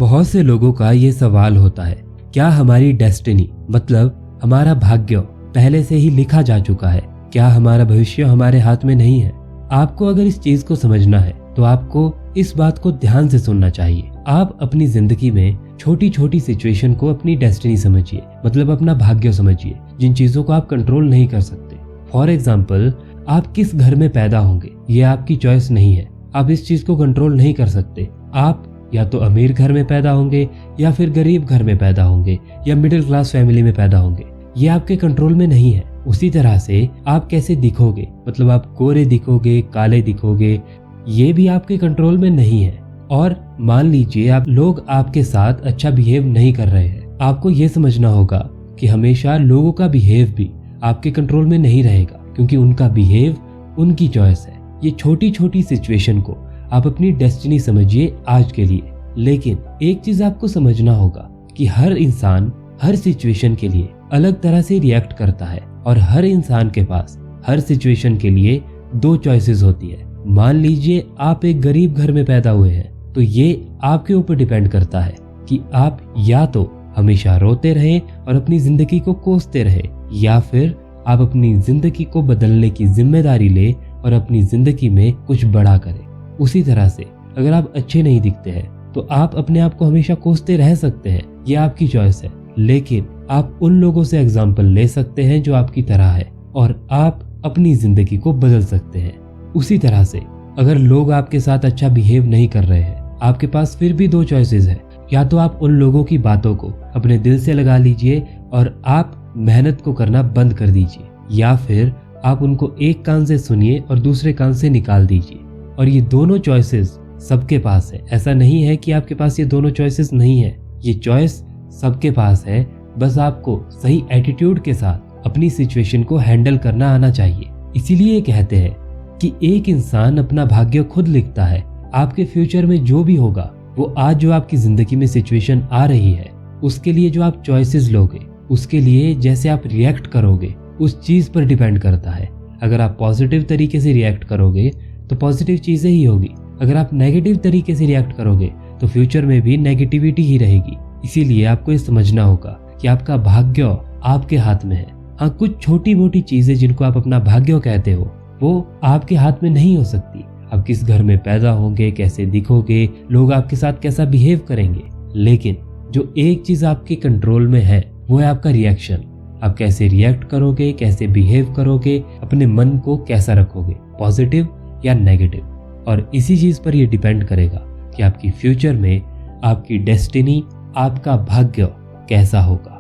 बहुत से लोगों का ये सवाल होता है, क्या हमारी डेस्टिनी मतलब हमारा भाग्य पहले से ही लिखा जा चुका है? क्या हमारा भविष्य हमारे हाथ में नहीं है? आपको अगर इस चीज को समझना है तो आपको इस बात को ध्यान से सुनना चाहिए। आप अपनी जिंदगी में छोटी छोटी सिचुएशन को अपनी डेस्टिनी समझिए, मतलब अपना भाग्य समझिए, जिन चीजों को आप कंट्रोल नहीं कर सकते। फॉर एग्जाम्पल, आप किस घर में पैदा होंगे ये आपकी चॉइस नहीं है, आप इस चीज को कंट्रोल नहीं कर सकते। आप या तो अमीर घर में पैदा होंगे या फिर गरीब घर में पैदा होंगे या मिडिल क्लास फैमिली में पैदा होंगे, ये आपके कंट्रोल में नहीं है। उसी तरह से आप कैसे दिखोगे, मतलब आप गोरे दिखोगे, काले दिखोगे, ये भी आपके कंट्रोल में नहीं है। और मान लीजिए आप लोग आपके साथ अच्छा बिहेव नहीं कर रहे हैं, आपको ये समझना होगा कि हमेशा लोगों का बिहेव भी आपके कंट्रोल में नहीं रहेगा, क्योंकि उनका बिहेव उनकी चॉइस है। ये छोटी छोटी सिचुएशन को आप अपनी डेस्टिनी समझिए आज के लिए। लेकिन एक चीज आपको समझना होगा कि हर इंसान हर सिचुएशन के लिए अलग तरह से रिएक्ट करता है और हर इंसान के पास हर सिचुएशन के लिए दो चॉइसेस होती है। मान लीजिए आप एक गरीब घर में पैदा हुए हैं, तो ये आपके ऊपर डिपेंड करता है कि आप या तो हमेशा रोते रहें और अपनी जिंदगी को कोसते रहें, या फिर आप अपनी जिंदगी को बदलने की जिम्मेदारी ले और अपनी जिंदगी में कुछ बड़ा करें। उसी तरह से अगर आप अच्छे नहीं दिखते हैं तो आप अपने आप को हमेशा कोसते रह सकते हैं, ये आपकी चॉइस है। लेकिन आप उन लोगों से एग्जाम्पल ले सकते हैं जो आपकी तरह है और आप अपनी जिंदगी को बदल सकते हैं। उसी तरह से अगर लोग आपके साथ अच्छा बिहेव नहीं कर रहे हैं, आपके पास फिर भी दो चॉइसेस है। या तो आप उन लोगों की बातों को अपने दिल से लगा लीजिए और आप मेहनत को करना बंद कर दीजिए, या फिर आप उनको एक कान से सुनिए और दूसरे कान से निकाल दीजिए। और ये दोनों चॉइसेस सबके पास है, ऐसा नहीं है कि आपके पास ये दोनों चॉइसेस नहीं है, ये चॉइस सबके पास है। बस आपको सही एटीट्यूड के साथ अपनी सिचुएशन को हैंडल करना आना चाहिए। इसीलिए कहते हैं कि एक इंसान अपना भाग्य खुद लिखता है। आपके फ्यूचर में जो भी होगा वो आज जो आपकी जिंदगी में सिचुएशन आ रही है उसके लिए जो आप चॉइसेस लोगे, उसके लिए जैसे आप रिएक्ट करोगे, उस चीज पर डिपेंड करता है। अगर आप पॉजिटिव तरीके से रिएक्ट करोगे तो पॉजिटिव चीजें ही होगी। अगर आप नेगेटिव तरीके से रिएक्ट करोगे तो फ्यूचर में भी नेगेटिविटी ही रहेगी। इसीलिए आपको ये समझना होगा कि आपका भाग्य आपके हाथ में है। हाँ, कुछ छोटी मोटी चीजें जिनको आप अपना भाग्य कहते हो वो आपके हाथ में नहीं हो सकती। आप किस घर में पैदा होंगे, कैसे दिखोगे, लोग आपके साथ कैसा बिहेव करेंगे, लेकिन जो एक चीज आपके कंट्रोल में है वो है आपका रिएक्शन। आप कैसे रिएक्ट करोगे, कैसे बिहेव करोगे, अपने मन को कैसा रखोगे, पॉजिटिव या नेगेटिव। और इसी चीज पर यह डिपेंड करेगा कि आपकी फ्यूचर में आपकी डेस्टिनी, आपका भाग्य कैसा होगा।